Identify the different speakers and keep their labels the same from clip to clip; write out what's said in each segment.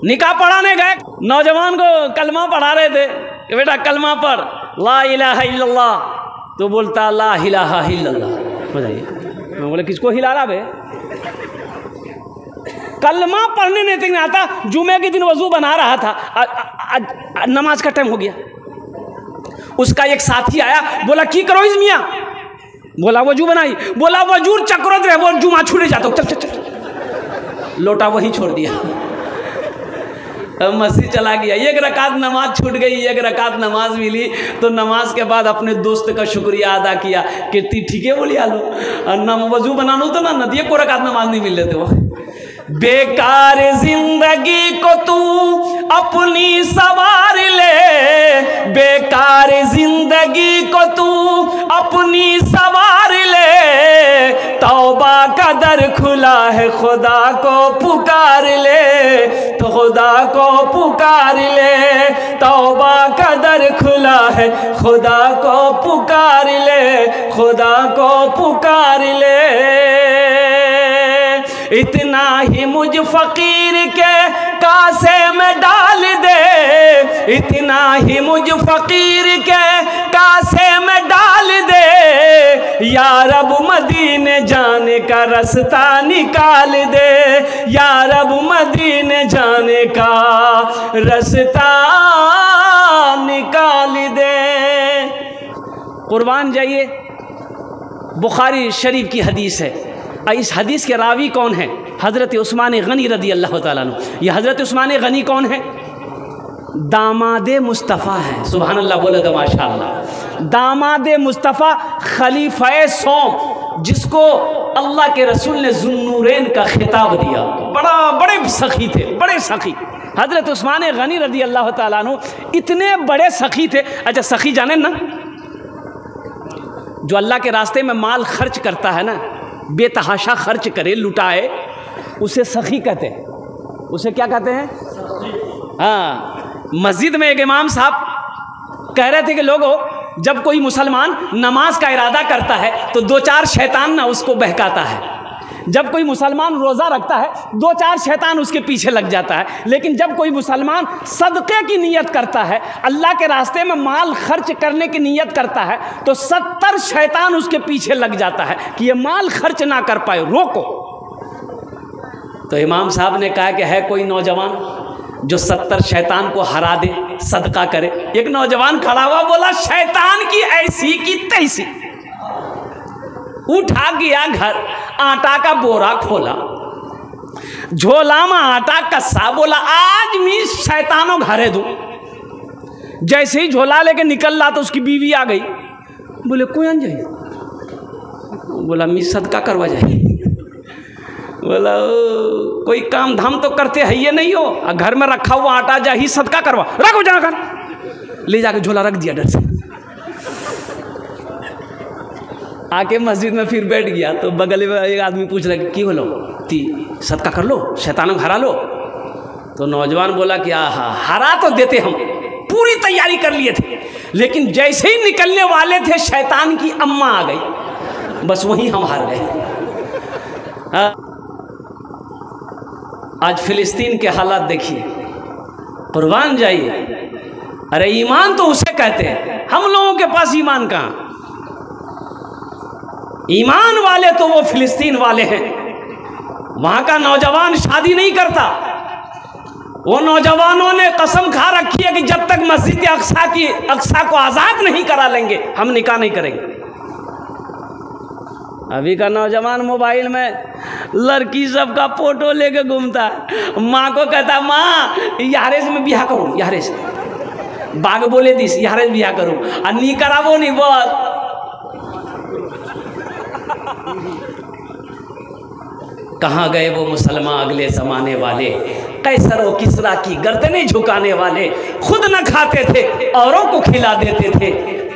Speaker 1: निकाह पढ़ाने गए, नौजवान को कलमा पढ़ा रहे थे कि बेटा कलमा पढ़, ला इलाहा इल्लल्लाह। तो बोलता ला इलाहा इल्लल्लाह। बताइए, मैं बोले किसको हिला रहा बे? कलमा पढ़ने नहीं आता। जुमे के दिन वजू बना रहा था, नमाज का टाइम हो गया। उसका एक साथी आया, बोला की करो इस मियाँ? बोला वजू बनाई। बोला वजूर चक्रोत रहे, वो जुमा छूटे जाता। चल चल चल, लोटा वहीं छोड़ दिया, मस्जिद चला गया। एक रकात नमाज छूट गई, एक रकात नमाज मिली। तो नमाज के बाद अपने दोस्त का शुक्रिया अदा किया कि ठीक है बोलिया लो, न वजू बनाना तो ना नदिया को रकात नमाज नहीं मिल रहे थे वो। बेकार जिंदगी को तू अपनी सवार ले, बेकार जिंदगी को तू अपनी सवार ले, तौबा का दर खुला है खुदा को पुकार ले, तो खुदा को पुकार ले। तौबा का दर खुला है खुदा को पुकार ले, खुदा को पुकार ले। इतना ही मुझ फकीर के कासे में डाल दे, इतना ही मुझ फकीर के कासे में डाल दे, या रब मदीने जाने का रास्ता निकाल दे, या रब मदीने जाने का रास्ता निकाल दे। कुर्बान जाइए, बुखारी शरीफ की हदीस है। इस हदीस के रावी कौन है? हज़रत उस्मान गनी रदी अल्लाह ताला अन्हु। ये हज़रत उस्मान गनी कौन है? दामाद मुस्तफ़ा है। सुभान अल्लाह बोले तो माशाअल्लाह। दामाद मुस्तफ़ा खलीफा सोम, जिसको अल्लाह के रसूल ने ज़ुन्नूरैन का खिताब दिया। बड़े सखी थे, बड़े सखी। हज़रत उस्मान गनी रदी अल्लाह ताला अन्हु इतने बड़े सखी थे। अच्छा, सखी जाने ना, जो अल्लाह के रास्ते में माल खर्च करता है ना, बेतहाशा खर्च करे, लुटाए, उसे सखी कहते हैं। उसे क्या कहते हैं? हाँ, मस्जिद में एक इमाम साहब कह रहे थे कि लोगों, जब कोई मुसलमान नमाज का इरादा करता है तो दो चार शैतान ना उसको बहकाता है। जब कोई मुसलमान रोज़ा रखता है, दो चार शैतान उसके पीछे लग जाता है। लेकिन जब कोई मुसलमान सदक़े की नीयत करता है, अल्लाह के रास्ते में माल खर्च करने की नीयत करता है, तो 70 शैतान उसके पीछे लग जाता है कि ये माल खर्च ना कर पाए, रोको। तो इमाम साहब ने कहा कि है कोई नौजवान जो 70 शैतान को हरा दे, सदका करे। एक नौजवान खड़ा हुआ, बोला शैतान की ऐसी की तैसी। उठा गया घर, आटा का बोरा खोला, झोला में आटा कस्सा, बोला आज मैं शैतानों घरे दूं। जैसे ही झोला लेके निकल रहा तो उसकी बीवी आ गई। बोले कोई जाए? बोला मैं सदका करवा जाए। बोला कोई काम धाम तो करते है ये नहीं हो, घर में रखा हुआ आटा जा ही सदका करवा, रखो जाकर। ले जाकर झोला रख दिया डर से। आके मस्जिद में फिर बैठ गया तो बगल में एक आदमी पूछ रहा कि बोलो ती सदका कर लो, शैतानों हरा लो। तो नौजवान बोला कि आहा, हरा तो देते, हम पूरी तैयारी कर लिए थे, लेकिन जैसे ही निकलने वाले थे शैतान की अम्मा आ गई, बस वहीं हम हार गए। आज फिलिस्तीन के हालात देखिए, कुर्बान जाइए। अरे ईमान तो उसे कहते हैं, हम लोगों के पास ईमान कहाँ? ईमान वाले तो वो फिलिस्तीन वाले हैं। वहां का नौजवान शादी नहीं करता। वो नौजवानों ने कसम खा रखी है कि जब तक मस्जिद अक्सा को आज़ाद नहीं करा लेंगे हम निकाह नहीं करेंगे। अभी का नौजवान मोबाइल में लड़की सबका फोटो लेके घूमता है। माँ को कहता माँ यारे से मैं ब्याह करूँ, यारे से बाग बोले दिस यारे से ब्याह करूँ, और नहीं करावो नहीं बोल। कहाँ गए वो मुसलमान अगले ज़माने वाले, कैसर व किसरा की गर्दनें झुकाने वाले, खुद न खाते थे औरों को खिला देते थे,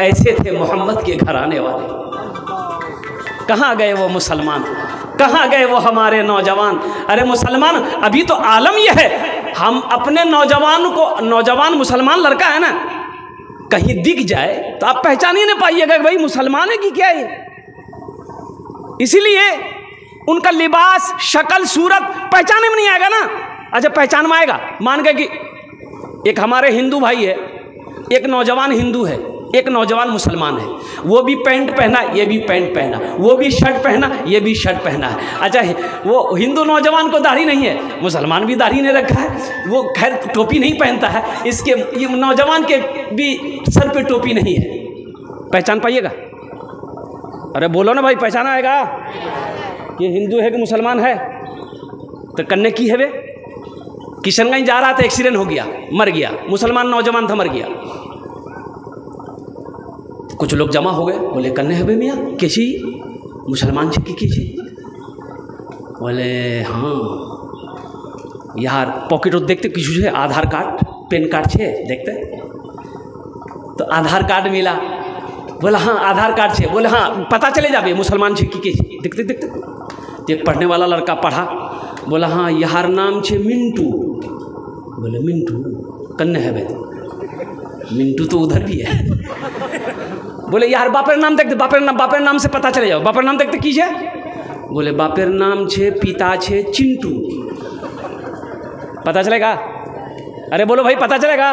Speaker 1: ऐसे थे मोहम्मद के घराने वाले। कहाँ गए वो मुसलमान, कहाँ गए वो हमारे नौजवान? अरे मुसलमान, अभी तो आलम यह है, हम अपने नौजवान को, नौजवान मुसलमान लड़का है ना, कहीं दिख जाए तो आप पहचान ही नहीं पाइएगा कि भाई मुसलमान है कि क्या है। इसीलिए उनका लिबास, शक्ल, सूरत पहचाने में नहीं आएगा ना। अच्छा पहचान में आएगा। मान गए कि एक हमारे हिंदू भाई है, एक नौजवान हिंदू है, एक नौजवान मुसलमान है, वो भी पैंट पहना, ये भी पैंट पहना, वो भी शर्ट पहना, ये भी शर्ट पहना है। अच्छा वो हिंदू नौजवान को दाढ़ी नहीं है, मुसलमान भी दाढ़ी नहीं रखा है, वो खैर टोपी नहीं पहनता है, इसके ये नौजवान के भी सर पे टोपी नहीं है। पहचान पाइएगा? अरे बोलो ना भाई, पहचान आएगा ये हिंदू है कि मुसलमान है? तो कन्ने की है वे, किशनगंज जा रहा था, एक्सीडेंट हो गया, मर गया, मुसलमान नौजवान था, मर गया। कुछ लोग जमा हो गए, बोले कन्ने है बे मियाँ कैसी मुसलमान छे की बोले हाँ यार पॉकेट देखते किसी है आधार कार्ड पैन कार्ड छे देखते, तो आधार कार्ड मिला। बोला हाँ आधार कार्ड छे, बोले हाँ पता चले जाबे मुसलमान छे की देखते देखते। तो एक पढ़ने वाला लड़का पढ़ा, बोला हाँ यार नाम छे मिंटू। बोले मिंटू कन्ने है बे? मिंटू तो उधर भी है। बोले यार बापर नाम देखते, बापर नाम से पता चले जाओ, बापर नाम देखते की छे? बोले बापर नाम छे पिता छे चिंटू। पता चलेगा? अरे बोलो भाई पता चलेगा?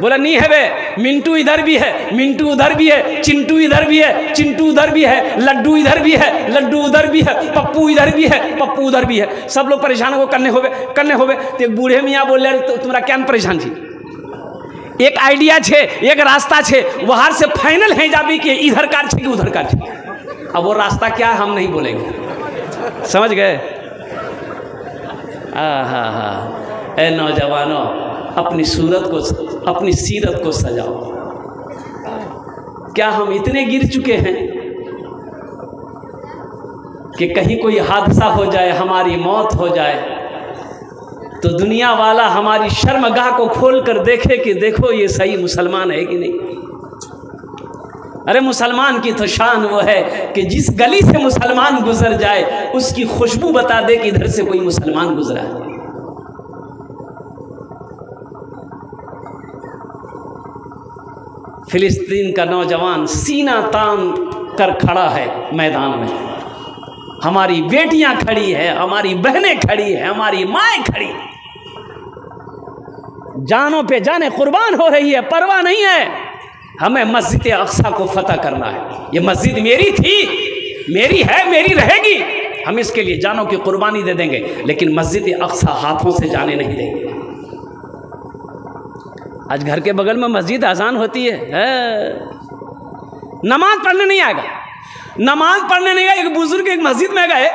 Speaker 1: बोला नहीं है बे, मिंटू इधर भी है, मिंटू उधर भी है, चिंटू इधर भी है, चिंटू उधर भी है, लड्डू इधर भी है, लड्डू उधर भी है, पप्पू इधर भी है, पप्पू उधर भी है। सब लोग परेशान हो कन्ने होवे। तो एक बूढ़े मियाँ बोल रहे तो तुम्हारा क्या परेशान थी? एक आइडिया छे, एक रास्ता छे, वहां से फाइनल है जाबी कि इधर कार छे कि उधर कार छे। अब वो रास्ता क्या है हम नहीं बोलेंगे, समझ गए? हाँ ए नौजवानों, अपनी अपनी सीरत को सजाओ। क्या हम इतने गिर चुके हैं कि कहीं कोई हादसा हो जाए, हमारी मौत हो जाए, तो दुनिया वाला हमारी शर्मगाह को खोल कर देखे कि देखो ये सही मुसलमान है कि नहीं। अरे मुसलमान की तो शान वो है कि जिस गली से मुसलमान गुजर जाए उसकी खुशबू बता दे कि इधर से कोई मुसलमान गुजरा है। फिलिस्तीन का नौजवान सीना तान कर खड़ा है मैदान में, हमारी बेटियां खड़ी है, हमारी बहनें खड़ी है, हमारी माएँ खड़ी, जानों पे जाने कुर्बान हो रही है, परवाह नहीं है। हमें मस्जिद अक्सा को फतह करना है। ये मस्जिद मेरी थी, मेरी है, मेरी रहेगी, हम इसके लिए जानों की कुर्बानी दे देंगे, लेकिन मस्जिद अक्सा हाथों से जाने नहीं देंगे। आज घर के बगल में मस्जिद अजान होती है, नमाज पढ़ने नहीं आएगा, नमाज पढ़ने नहीं आया। एक बुजुर्ग एक मस्जिद में गए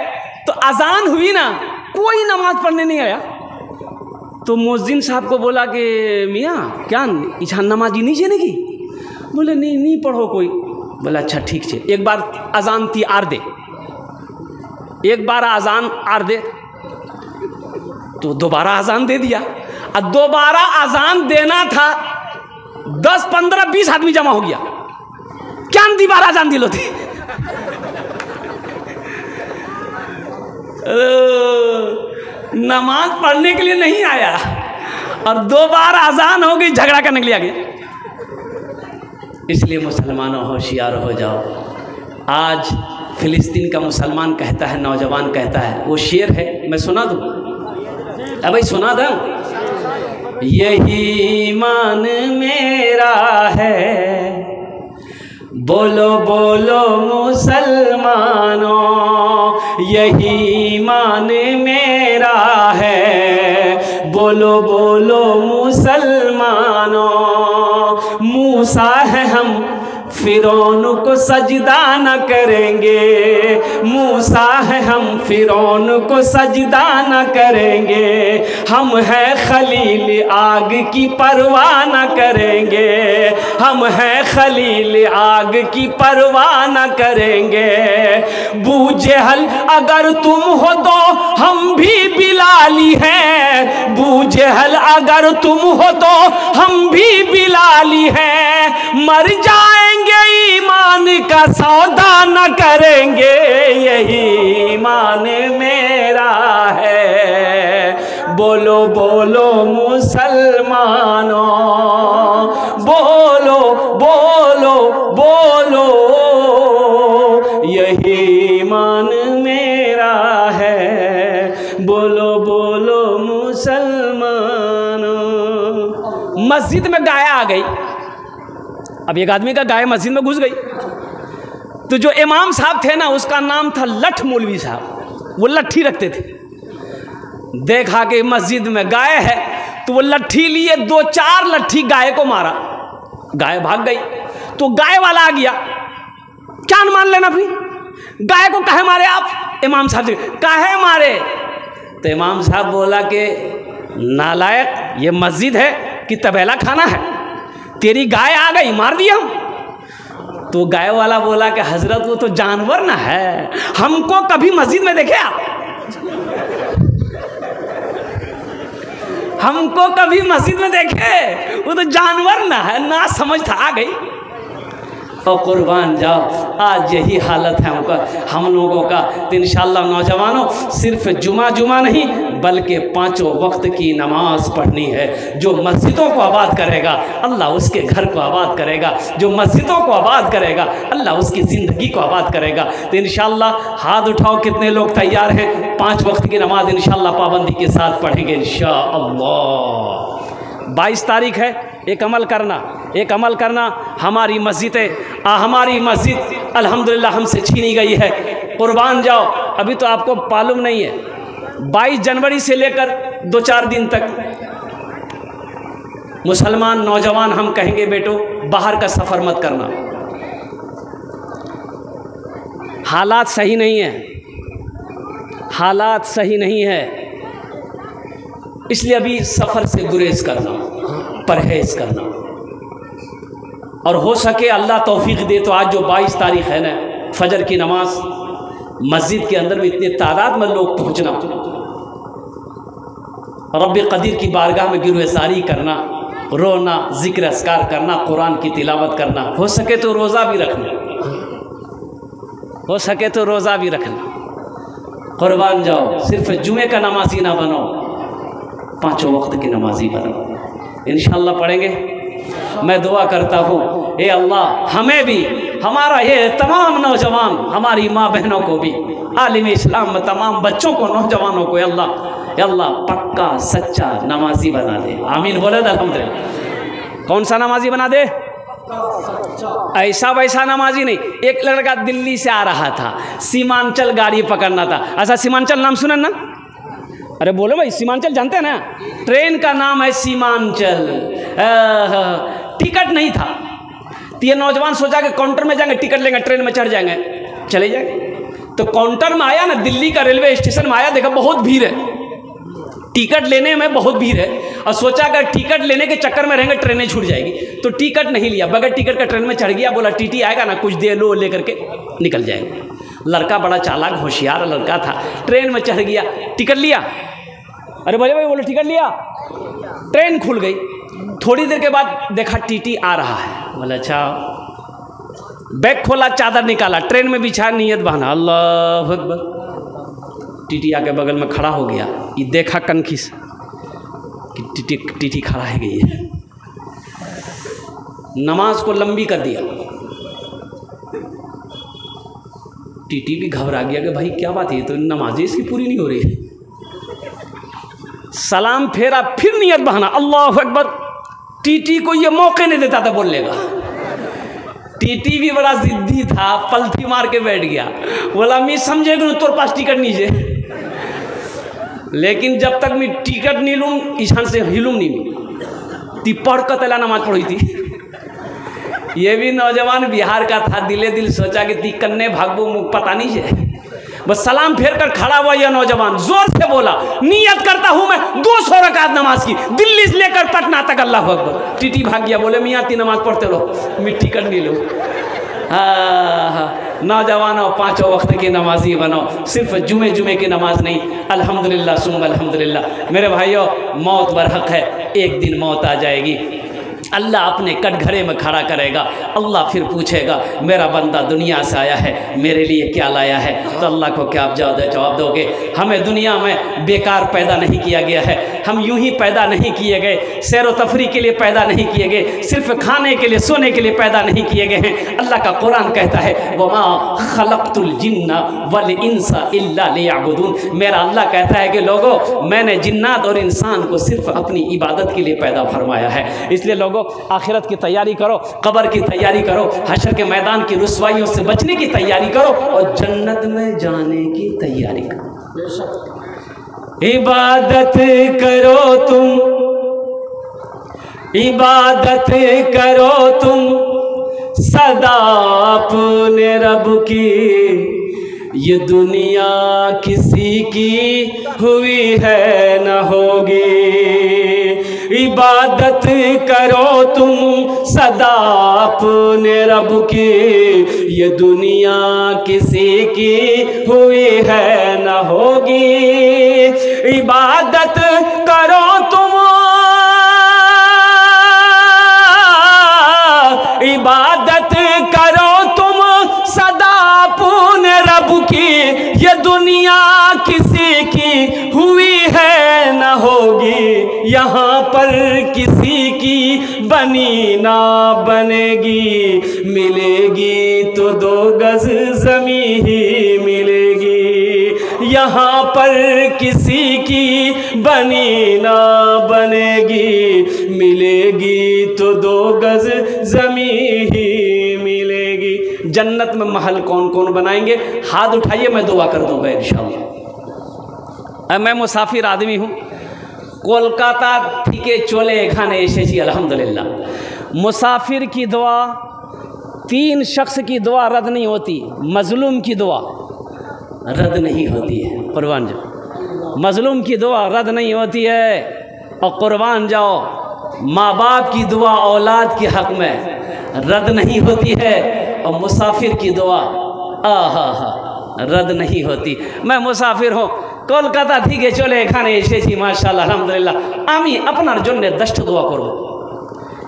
Speaker 1: तो अजान हुई ना, कोई नमाज पढ़ने नहीं आया। तो मुअज्जिन साहब को बोला कि मियाँ क्या इच्छा नमाजी नहीं चलेगी? बोले नहीं पढ़ो कोई। बोला अच्छा ठीक है, एक बार अजान थी आर दे, एक बार अजान आर दे, तो दोबारा अजान दे दिया। और दोबारा अजान देना था, 10 15 20 आदमी जमा हो गया, क्या दोबारा अजान दिलो थी। नमाज पढ़ने के लिए नहीं आया और 2 बार अजान हो गई, झगड़ा करने के लिए आ गया। इसलिए मुसलमानों होशियार हो जाओ। आज फिलिस्तीन का मुसलमान कहता है, नौजवान कहता है, वो शेर है, मैं सुना दूं? अब भाई सुना दूं? यही ईमान मेरा है, बोलो बोलो मुसलमानों, यही ईमान मेरा है, बोलो बोलो मुसलमानों। मूसा है हम फिरौन को सजदा न करेंगे, मूसा है हम फिरौन को सजदा न करेंगे, हम हैं खलील आग की परवाह न करेंगे, हम हैं खलील आग की परवाह न करेंगे। बू जहल अगर तुम हो तो हम भी बिलाली हैं, बू जहल अगर तुम हो तो हम भी बिलाली हैं, मर जाएंगे ईमान का सौदा न करेंगे, यही ईमान मेरा है, बोलो बोलो मुसलमानों, बोलो बोलो बोलो, यही ईमान मेरा है, बोलो बोलो मुसलमानों। मस्जिद में गाय आ गई। अब एक आदमी का गाय मस्जिद में घुस गई, तो जो इमाम साहब थे ना, उसका नाम था लठ मौलवी साहब, वो लट्ठी रखते थे। देखा कि मस्जिद में गाय है तो वो लट्ठी लिए 2-4 लट्ठी गाय को मारा, गाय भाग गई। तो गाय वाला आ गया, क्या मान लेना भाई, गाय को काहे मारे आप? इमाम साहब से काहे मारे? तो इमाम साहब बोला कि नालायक, ये मस्जिद है कि तबेला खाना है? तेरी गाय आ गई, मार दिया। तो गाय वाला बोला कि हजरत वो तो जानवर ना है, हमको कभी मस्जिद में देखे आप? हमको कभी मस्जिद में देखे? वो तो जानवर ना है, ना समझ था, आ गई। और कुर्बान जाओ, आज यही हालत है हम लोगों का। तो इंशाअल्लाह नौजवानों, सिर्फ जुमा नहीं बल्कि 5 वक्त की नमाज पढ़नी है। जो मस्जिदों को आबाद करेगा अल्लाह उसके घर को आबाद करेगा, जो मस्जिदों को आबाद करेगा अल्लाह उसकी ज़िंदगी को आबाद करेगा। तो इंशाअल्लाह हाथ उठाओ, कितने लोग तैयार हैं? 5 वक्त की नमाज इंशाअल्लाह पाबंदी के साथ पढ़ेंगे इंशाअल्लाह। 22 तारीख है, एक अमल करना। हमारी मस्जिद अल्हम्दुलिल्लाह हमसे छीनी गई है, कुर्बान जाओ। अभी तो आपको मालूम नहीं है, 22 जनवरी से लेकर 2-4 दिन तक मुसलमान नौजवान हम कहेंगे बेटो बाहर का सफ़र मत करना, हालात सही नहीं है, इसलिए अभी सफ़र से गुरेज करना, परहेज़ करना। और हो सके अल्लाह तौफीक दे तो आज जो 22 तारीख है ना, फजर की नमाज मस्जिद के अंदर में इतने तादाद में लोग पहुँचना, रब्बे कदीर की बारगाह में गिरवेसारी करना, रोना, जिक्र अस्कार करना, कुरान की तिलावत करना, हो सके तो रोज़ा भी रखना, कुर्बान जाओ। सिर्फ जुमे का नमाजी ना बनो, 5 वक्त की नमाजी बनो। इंशाअल्लाह पढ़ेंगे। मैं दुआ करता हूँ, ए अल्लाह हमें भी, हमारा ये तमाम नौजवान, हमारी माँ बहनों को भी, आलिम इस्लाम में तमाम बच्चों को, नौजवानों को अल्लाह पक्का सच्चा नमाजी बना दे। आमीन बोले अल्हम्दुलिल्लाह। कौन सा नमाजी बना दे? ऐसा वैसा नमाजी नहीं। एक लड़का दिल्ली से आ रहा था, सीमांचल गाड़ी पकड़ना था। अच्छा, सीमांचल नाम सुना ना? अरे बोलो भाई, सीमांचल जानते हैं ना? ट्रेन का नाम है सीमांचल। टिकट नहीं था, तो ये नौजवान सोचा कि काउंटर में जाएंगे, टिकट लेंगे, ट्रेन में चढ़ जाएंगे, चले जाएंगे। तो काउंटर में आया ना, दिल्ली का रेलवे स्टेशन में आया, देखा बहुत भीड़ है, टिकट लेने में बहुत भीड़ है, और सोचा अगर टिकट लेने के चक्कर में रहेंगे ट्रेनें छूट जाएगी, तो टिकट नहीं लिया, बगैर टिकट का ट्रेन में चढ़ गया। बोला टीटी आएगा ना, कुछ दे लो, लेकर के निकल जाएंगे। लड़का बड़ा चालाक होशियार लड़का था, ट्रेन में चढ़ गया, टिकट लिया। अरे भले भाई बोलो टिकट लिया, ट्रेन खुल गई। थोड़ी देर के बाद देखा टीटी आ रहा है, बोला अच्छा, बैग खोला, चादर निकाला, ट्रेन में बिछा, नियत बहाना, अल्लाह अकबर। टीटी आके बगल में खड़ा हो गया, ये देखा कनखी से कि टीटी खड़ा है गई है, नमाज को लंबी कर दिया। टीटी भी घबरा गया कि भाई क्या बात है, तो नमाज इसकी पूरी नहीं हो रही है। सलाम फेरा, फिर नियत बहाना, अल्लाह अकबर। टीटी को ये मौके नहीं देता था बोलने का। टीटी भी बड़ा जिद्दी था, पलथी मार के बैठ गया, बोला मैं समझेगा तोर पास टिकट नीचे, लेकिन जब तक मैं टिकट नहीं लूँ ईशान से हिलूँ नहीं। ती पढ़ कर तला नमाज पढ़ी थी। ये भी नौजवान बिहार का था, दिल सोचा कि ती कन्ने भागबो, मुख पता नहीं है। बस सलाम फेर कर खड़ा हुआ यह नौजवान, जोर से बोला, नियत करता हूँ मैं 200 रकात नमाज की, दिल्ली से लेकर पटना तक, अल्लाह अकबर। टीटी भाग गया, बोले मियाँ ती नमाज पढ़ते रहो, मैं टिकट नहीं लूँ। हाँ, नौजवानों 5 वक्त की नमाजी बनो, सिर्फ जुमे की नमाज नहीं। अल्हम्दुलिल्लाह सुम्मा अल्हम्दुलिल्लाह। मेरे भाइयों, मौत बरहक है, एक दिन मौत आ जाएगी। अल्लाह अपने कटघरे में खड़ा करेगा। अल्लाह फिर पूछेगा मेरा बंदा दुनिया से आया है, मेरे लिए क्या लाया है? तो अल्लाह को क्या आप जवाब दोगे? हमें दुनिया में बेकार पैदा नहीं किया गया है, हम यूं ही पैदा नहीं किए गए, सैर व तफरी के लिए पैदा नहीं किए गए, सिर्फ खाने के लिए सोने के लिए पैदा नहीं किए गए हैं। अल्लाह का कुरान कहता है वमा खलक़तुल जिन्ना वल इंसा इल्ला लियअबुदून। मेरा अल्लाह कहता है कि लोगों, मैंने जिन्नात और इंसान को सिर्फ अपनी इबादत के लिए पैदा फरमाया है। इसलिए लोगों, आखिरत की तैयारी करो, कब्र की तैयारी करो, हशर के मैदान की रुसवाइयों से बचने की तैयारी करो और जन्नत में जाने की तैयारी करो। इबादत करो तुम, इबादत करो तुम सदा अपने रब की, ये दुनिया किसी की हुई है न होगी। इबादत करो तुम सदा अपने रब की, ये दुनिया किसी की हुई है न होगी। इबादत करो तुम, इबादत करो तुम सदा अपने रब की, ये दुनिया किसी की हुई है न होगी। यहाँ पर किसी की बनी ना बनेगी, मिलेगी तो 2 गज ज़मीं ही मिलेगी। यहाँ पर किसी की बनी ना बनेगी, मिलेगी तो 2 गज ज़मीं ही मिलेगी। जन्नत में महल कौन कौन बनाएंगे? हाथ उठाइए, मैं दुआ कर दूंगा इंशाअल्लाह। मैं मुसाफिर आदमी हूँ, कोलकाता थी चले एखाने एसेছি अल्हम्दुलिल्लाह। मुसाफिर की दुआ, 3 शख्स की दुआ रद्द नहीं होती, मजलूम की दुआ रद्द नहीं होती है। कुर्बान जाओ, मजलूम की दुआ रद्द नहीं होती है। और कुर्बान जाओ, माँ बाप की दुआ औलाद के हक़ में रद्द नहीं होती है। और मुसाफिर की दुआ रद्द नहीं होती। मैं मुसाफिर हूँ, কলকাতা থেকে চলে এখানে এসেছি माशाल्लाह अल्हम्दुलिल्लाह। আমি আপনার জন্য 10টা दुआ করব।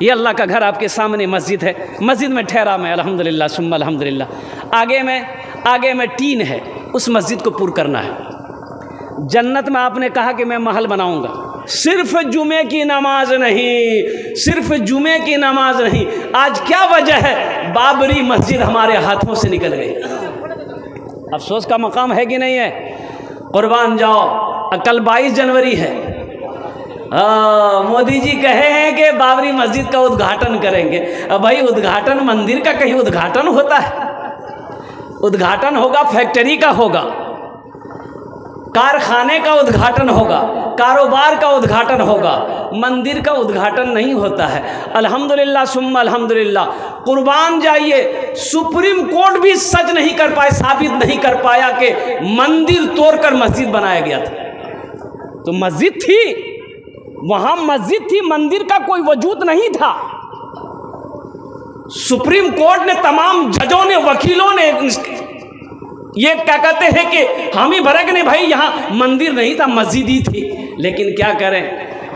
Speaker 1: ये अल्लाह का घर आपके सामने मस्जिद है, मस्जिद में ठहरा मैं अल्हम्दुलिल्लाह सुम्मा अल्हम्दुलिल्लाह। आगे में टीन है, उस मस्जिद को पूरा करना है। जन्नत में आपने कहा कि मैं महल बनाऊंगा, सिर्फ जुमे की नमाज नहीं, सिर्फ जुमे की नमाज नहीं। आज क्या वजह है? बाबरी मस्जिद हमारे हाथों से निकल गई। अफसोस का मकाम है कि नहीं है? कुर्बान जाओ, कल 22 जनवरी है। मोदी जी कहे हैं कि बाबरी मस्जिद का उद्घाटन करेंगे। भाई उद्घाटन मंदिर का कहीं उद्घाटन होता है? उद्घाटन होगा फैक्ट्री का होगा, कारखाने का उद्घाटन होगा, कारोबार का उद्घाटन होगा, मंदिर का उद्घाटन नहीं होता है। अल्हम्दुलिल्लाह सुम्मा अल्हम्दुलिल्लाह। कुर्बान जाइए, सुप्रीम कोर्ट भी सच नहीं कर पाए, साबित नहीं कर पाया कि मंदिर तोड़कर मस्जिद बनाया गया था। तो मस्जिद थी, वहां मस्जिद थी, मंदिर का कोई वजूद नहीं था। सुप्रीम कोर्ट ने, तमाम जजों ने, वकीलों ने ये क्या कहते हैं कि हम ही भरे कि नहीं भाई यहाँ मंदिर नहीं था, मस्जिद ही थी। लेकिन क्या करें,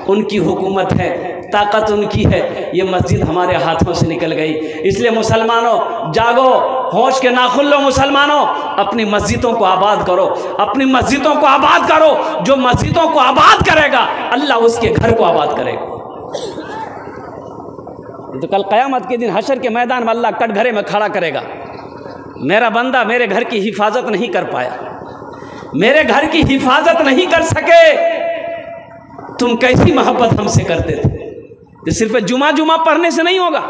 Speaker 1: उनकी हुकूमत है, ताकत उनकी है, ये मस्जिद हमारे हाथों से निकल गई। इसलिए मुसलमानों जागो, होश के नाखुन लो मुसलमानों, अपनी मस्जिदों को आबाद करो, अपनी मस्जिदों को आबाद करो। जो मस्जिदों को आबाद करेगा अल्लाह उसके घर को आबाद करेगा। तो कल क़यामत के दिन हशर के मैदान में अल्लाह कटघरे में खड़ा करेगा। मेरा बंदा मेरे घर की हिफाजत नहीं कर पाया, मेरे घर की हिफाजत नहीं कर सके, तुम कैसी मोहब्बत हमसे करते थे। तो सिर्फ जुमा पढ़ने से नहीं होगा,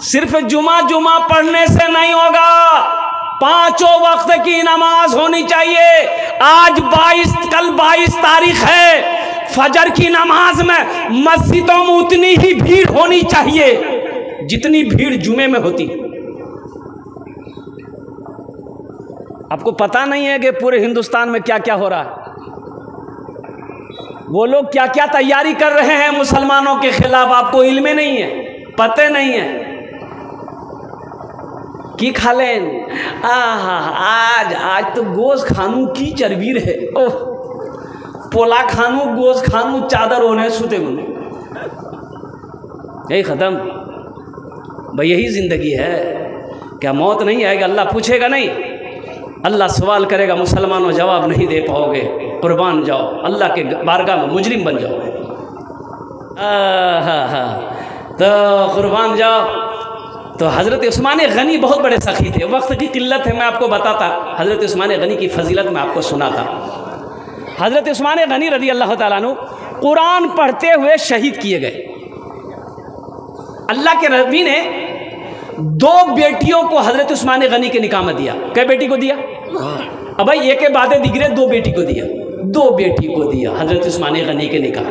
Speaker 1: सिर्फ जुमा पढ़ने से नहीं होगा, 5 वक्त की नमाज होनी चाहिए। आज 22 तारीख है, फजर की नमाज में मस्जिदों में उतनी ही भीड़ होनी चाहिए जितनी भीड़ जुमे में होती। आपको पता नहीं है कि पूरे हिंदुस्तान में क्या क्या हो रहा है? वो लोग क्या क्या तैयारी कर रहे हैं मुसलमानों के खिलाफ, आपको इल्म नहीं है, पते नहीं है। की खा लें, आज तो गोश्त खानू की चरबीर है, ओह पोला खानू, गोश्त खानू, चादर होने सुते गुने। यही ख़त्म भाई, यही ज़िंदगी है। क्या मौत नहीं आएगी? अल्लाह पूछेगा नहीं, अल्लाह सवाल करेगा, मुसलमानों जवाब नहीं दे पाओगे, कुर्बान जाओ, अल्लाह के बारगाह में मुजरिम बन जाओ। तो कुर्बान जाओ। तो हज़रत उस्मान गनी बहुत बड़े सखी थे। वक्त की किल्लत है, मैं आपको बताता हज़रत उस्मान गनी की फजीलत मैं आपको सुनाता। हज़रत उस्मान गनी रज़ी अल्लाह ताला अन्हु कुरान पढ़ते हुए शहीद किए गए। अल्लाह के नबी ने 2 बेटियों को हज़रत उस्मान गनी के निकाह में दिया। कै बेटी को दिया? अब भाई एक के बाद दिगरे 2 बेटी को दिया, 2 बेटी को दिया हज़रत उस्मान गनी के निकाह।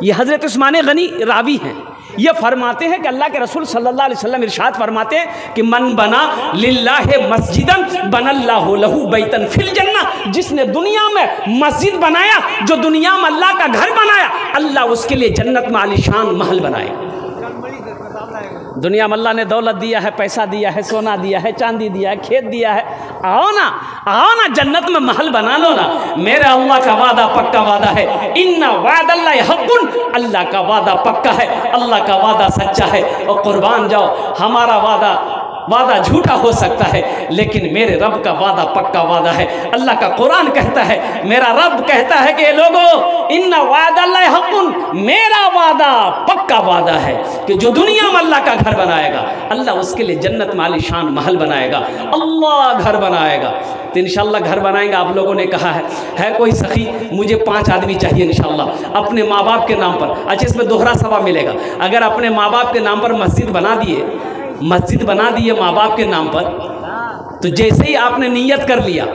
Speaker 1: ये हज़रत उस्मान गनी रावी हैं। ये फरमाते हैं कि अल्लाह के रसूल सल्लल्लाहु अलैहि वसल्लम इरशाद फरमाते हैं कि मन बना लिल्लाहि मस्जिदन बनल्लाहु लहू बैतन फिल जन्ना। जिसने दुनिया में मस्जिद बनाया, जो दुनिया में अल्लाह का घर बनाया, अल्लाह उसके लिए जन्नत में आलीशान महल बनाएगा। दुनिया में अल्लाह ने दौलत दिया है, पैसा दिया है, सोना दिया है, चांदी दिया है, खेत दिया है। आओ ना जन्नत में महल बना लो ना। मेरे अल्लाह का वादा पक्का वादा है, इन्ना वादल्लाहि हक़्क़ुन, अल्लाह का वादा पक्का है, अल्लाह का वादा सच्चा है। और कुर्बान जाओ, हमारा वादा झूठा हो सकता है, लेकिन मेरे रब का वादा पक्का वादा है। अल्लाह का कुरान कहता है, मेरा रब कहता है कि लोगों इन्ना वादल्लाहि हक़्क़ुन, मेरा वादा पक्का वादा है कि जो दुनिया में अल्लाह का घर बनाएगा, अल्लाह उसके लिए जन्नत में आलीशान महल बनाएगा, अल्लाह घर बनाएगा। तो इंशाअल्लाह घर बनाएंगे। आप लोगों ने कहा है कोई सखी, मुझे 5 आदमी चाहिए इंशाअल्लाह अपने माँ बाप के नाम पर। अच्छा, इसमें दोहरा सवाब मिलेगा। अगर अपने माँ बाप के नाम पर मस्जिद बना दिए माँ बाप के नाम पर, तो जैसे ही आपने नियत कर लिया,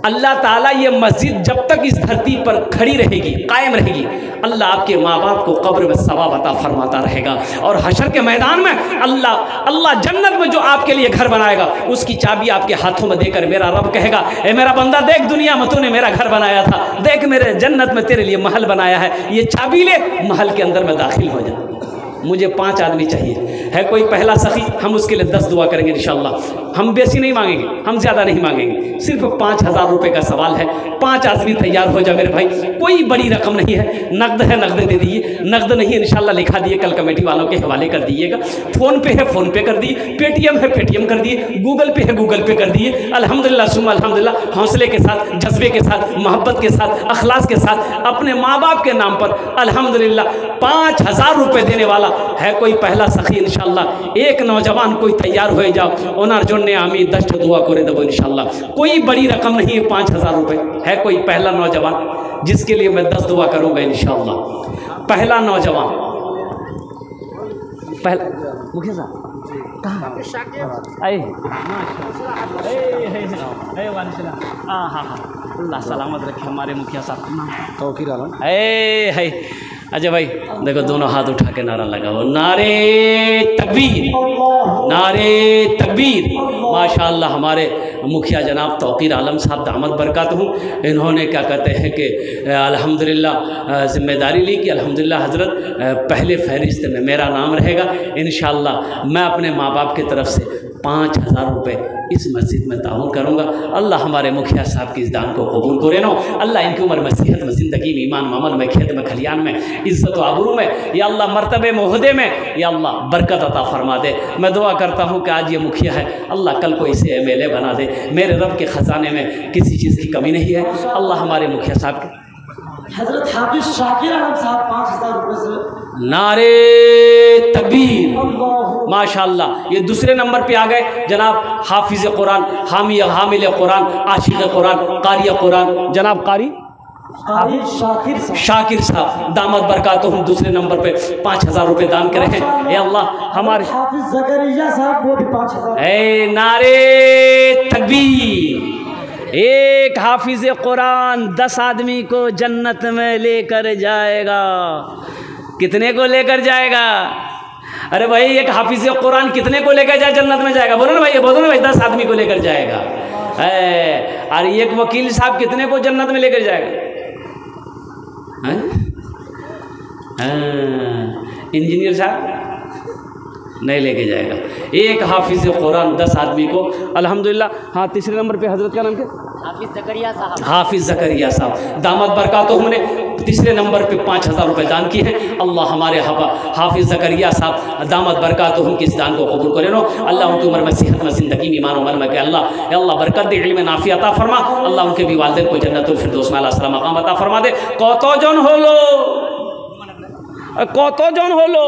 Speaker 1: अल्लाह ताला ये मस्जिद जब तक इस धरती पर खड़ी रहेगी, कायम रहेगी, अल्लाह आपके माँ बाप को कब्र में सवाब अता फरमाता रहेगा। और हशर के मैदान में अल्लाह जन्नत में जो आपके लिए घर बनाएगा, उसकी चाबी आपके हाथों में देकर मेरा रब कहेगा, ए मेरा बंदा, देख दुनिया में तूने मेरा घर बनाया था, देख मेरे जन्नत में तेरे लिए महल बनाया है, ये चाबी ले, महल के अंदर में दाखिल हो जा। मुझे 5 आदमी चाहिए। है कोई पहला सखी, हम उसके लिए 10 दुआ करेंगे इंशाअल्लाह। हम बेसी नहीं मांगेंगे, हम ज़्यादा नहीं मांगेंगे, सिर्फ 5000 रुपये का सवाल है। 5 आदमी तैयार हो जाए मेरे भाई, कोई बड़ी रकम नहीं है। नकद है, नकद दे दीजिए, नकद नहीं इंशाअल्लाह लिखा दिए, कल कमेटी वालों के हवाले कर दीजिएगा। फ़ोन पे है, फ़ोन पे कर दिए, पेटीएम है, पेटीएम कर दिए, गूगल पे है, गूगल पे कर दिए। अल्हम्दुलिल्लाह सुम्मा अल्हम्दुलिल्लाह, हौसले के साथ, जज्बे के साथ, मोहब्बत के साथ, अखलास के साथ अपने माँ बाप के नाम पर अल्हम्दुलिल्लाह 5000 रुपये देने वाला है कोई पहला सखी इंशाअल्लाह। एक नौजवान कोई तैयार हो जाओ, ओनार जोड़ने आमी 10 दुआ करे देवो इंशाअल्लाह। कोई बड़ी रकम नहीं है, 5000 रुपये। है कोई पहला नौजवान जिसके लिए मैं 10 दुआ करूँगा इंशाअल्लाह। पहला नौजवान, पहला मुखिया साहब कहाँ? हाँ, अल्लाह सलामत रखे हमारे मुखिया साहब तौकीर आलम। अच्छा भाई देखो, दोनों हाथ उठा के नारा लगाओ, नारे तकबीर, नारे तकबीर। माशाअल्लाह हमारे मुखिया जनाब तौकीर आलम साहब दामद बरकत हूँ, इन्होंने क्या कहते हैं कि अल्हम्दुलिल्लाह ज़िम्मेदारी ली कि अल्हम्दुलिल्लाह हज़रत पहले फहरिस्त में मेरा नाम रहेगा। इंशाअल्लाह मैं अपने माँ बाप की तरफ से 5000 रुपये इस मस्जिद में ताउन करूँगा। अल्लाह हमारे मुखिया साहब की इस दान को कबूल करे नो। अल्लाह इनकी उम्र में, सेहत में, ज़िंदगी में, ईमान मामल में, खेत में, खलियान में, इज़्ज़त व आबरू में, या अल्लाह मर्तबे मोहदे में, या अल्लाह बरकत अता फरमा दे। मैं दुआ करता हूँ कि आज ये मुखिया है, अल्लाह कल को इसे MLA बना दे। मेरे रब के ख़जाने में किसी चीज़ की कमी नहीं है। अल्लाह हमारे मुखिया साहब के
Speaker 2: हज़रत हाफिज शाकिर आलम साहब 5000 रुपये से
Speaker 1: नारे तकबीर। माशाअल्लाह। ये दूसरे नंबर पे आ गए जनाब हाफिज़ कुरान, हामिल कुरान, आशिक़ कुरान, कारी कुरान, जनाब कारी शाकिर साहब दामद बरकातुहुम दूसरे नंबर पे 5000 रुपये दान करे हैं। ए अल्लाह हमारे
Speaker 2: हाफिज ज़करिया साहब वो भी 5000।
Speaker 1: ए नारे तकबीर। एक हाफिज़ कुरान 10 आदमी को जन्नत में लेकर जाएगा। कितने को लेकर जाएगा? अरे भाई एक हाफिज़ कुरान कितने को लेकर जाए जन्नत में जाएगा? बोलो ना भाई, बोलो ना भाई, 10 आदमी को लेकर जाएगा। और एक वकील साहब कितने को जन्नत में लेकर जाएगा? इंजीनियर साहब नहीं लेके जाएगा। एक हाफिज़ कुरान 10 आदमी को अल्हम्दुलिल्लाह। हाँ, तीसरे नंबर पे हज़रत का नाम क्या? हाफिज़ ज़करिया साहब। हाफिज़ ज़करिया साहब दामद बरकातुहुम ने तीसरे नंबर पे 5000 रुपये दान किए हैं। अल्लाह हमारे हाफिज़ ज़करिया साहब दामद बरकातुहुम के इस दान को कबूल करे लो। अल्लाह उनकी उम्र में सेहत में ज़िंदगी में ईमान उमर में के अल्लाह बरकत दे, इल्म नाफ़ी अता फरमा। अल्लाह उनके भी वालिदैन को जन्नतुल फिरदौस में आला सलाम मकाम अता फरमा दे। कतजन हलो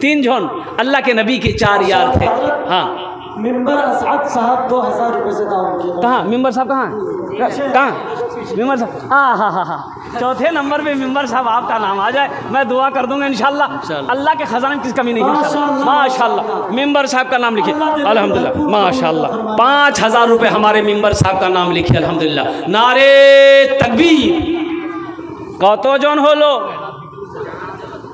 Speaker 1: 3 जन अल्लाह के नबी के 4 यार थे। हाँ,
Speaker 2: मेंबर असद साहब 2000 रुपये से दान किया।
Speaker 1: कहाँ मेंबर साहब, कहाँ मेंबर साहब? हाँ, चौथे नंबर पे मेंबर साहब आपका नाम आ जाए, मैं दुआ कर दूंगा इंशाल्लाह। अल्लाह के खजाने में किस कमी नहीं है माशाल्लाह। मेंबर साहब का नाम लिखिए अल्हम्दुलिल्लाह माशाल्लाह। 5000 रुपये हमारे मेंबर साहब का नाम लिखिए अल्हम्दुलिल्लाह। नारे तकबीर। कतो जन हलो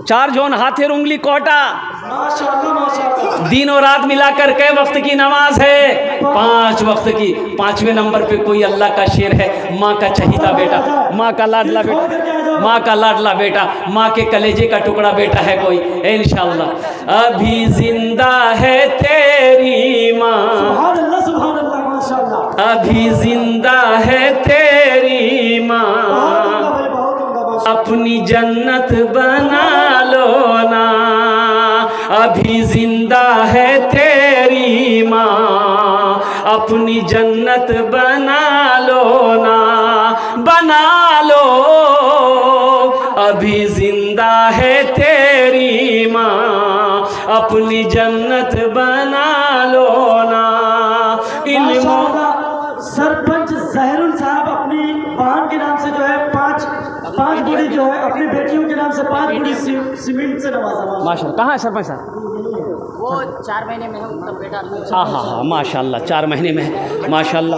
Speaker 1: 4 जन हाथेर उंगली कोटा।
Speaker 2: माशाल्लाह माशाल्लाह।
Speaker 1: दिन और रात मिलाकर कई वक्त की नमाज है? 5 वक्त की। 5वें नंबर पे कोई अल्लाह का शेर है, माँ का चहीता बेटा, माँ का लाडला बेटा, माँ का लाडला बेटा, माँ के कलेजे का टुकड़ा बेटा है कोई इंशाल्लाह। अभी जिंदा है तेरी माँ,
Speaker 2: सुभान अल्लाह माशाल्लाह।
Speaker 1: अभी जिंदा है तेरी माँ, अपनी जन्नत बना लो ना। अभी जिंदा है तेरी माँ, अपनी जन्नत बना लो ना, बना लो। अभी जिंदा है तेरी माँ, अपनी जन्नत बना लो ना। इल्म
Speaker 2: सरपंच जहरुल साहब अपनी बहन के नाम से जो है 5 बोरी जो है अपनी बेटियों के नाम से 5 बोरी सीमेंट से नवाजा।
Speaker 1: माशाल्लाह। कहाँ है सरपंच साहब?
Speaker 3: वो 4 महीने में है उनका बेटा।
Speaker 1: हाँ माशाल्लाह, 4 महीने में है माशाल्लाह।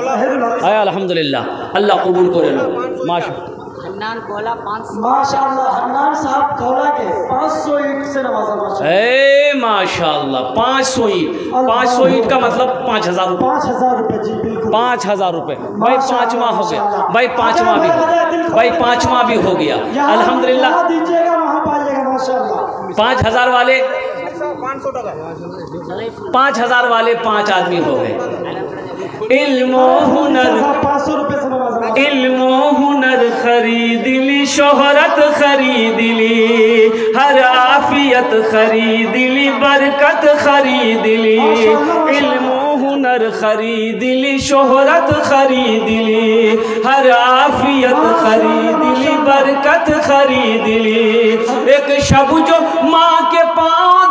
Speaker 1: अल्हम्दुलिल्लाह, अल्लाह कबूल करे लो माशाल्लाह।
Speaker 3: हन्नान कोला 500
Speaker 2: माशाल्लाह। हन्नान साहब कौला के 500 ईंट से नवाजा माशाल्लाह।
Speaker 1: माशाल्लाह 500 ईंट। 500 ईंट का मतलब 5000 रुपये।
Speaker 2: 5000 रुपये जी बिल्कुल।
Speaker 1: 5000 रुपये भाई। 5वां हो गया भाई, 5वां भी हो भाई, 5वां भी हो गया अल्हम्दुलिल्लाह।
Speaker 2: दीजिएगा वहाँ पाइएगा माशाल्लाह।
Speaker 1: 5000 वाले 5000 वाले 5 आदमी हो गए। इल्मो हुनर
Speaker 2: 500 रुपये से नवाजा।
Speaker 1: इल्मो हुनर खरीद ली, शोहरत खरीद ली, हर आफियत खरीद ली, बरकत खरीद ली। इल्मो हुनर खरीद ली, शोहरत खरीद ली, हर आफियत खरीद ली, बरकत खरीद ली। एक शब जो माँ के पाँव